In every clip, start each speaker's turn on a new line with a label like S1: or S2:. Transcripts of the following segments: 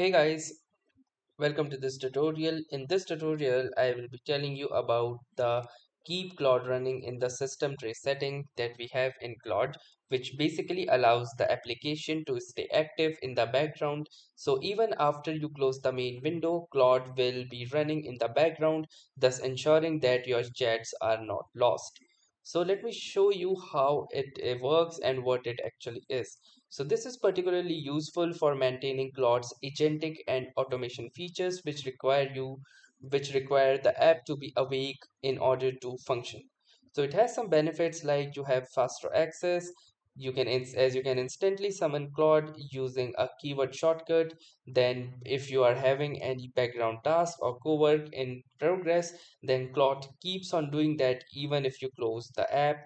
S1: Hey guys, welcome to this tutorial. In this tutorial, I will be telling you about the keep Claude running in the system tray setting that we have in Claude, which basically allows the application to stay active in the background. So even after you close the main window, Claude will be running in the background, thus ensuring that your chats are not lost. So let me show you how it works and what it actually is. So this is particularly useful for maintaining Claude's agentic and automation features which require the app to be awake in order to function. So it has some benefits like you have faster access, as you can instantly summon Claude using a keyword shortcut. Then if you are having any background task or cowork in progress, then Claude keeps on doing that even if you close the app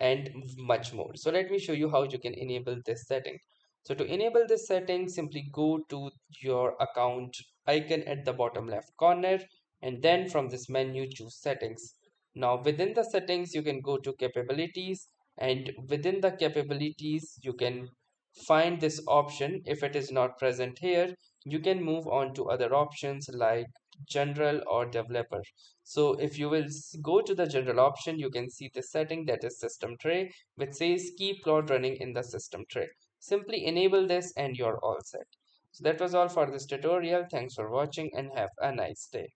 S1: and much more. So let me show you how you can enable this setting. So to enable this setting, simply go to your account icon at the bottom left corner, and then from this menu choose settings. Now within the settings you can go to capabilities, and within the capabilities you can find this option. If it is not present here, you can move on to other options like general or developer. So if you will go to the general option, you can see the setting that is system tray, which says keep Claude running in the system tray. Simply enable this and you're all set. So that was all for this tutorial. Thanks for watching and have a nice day.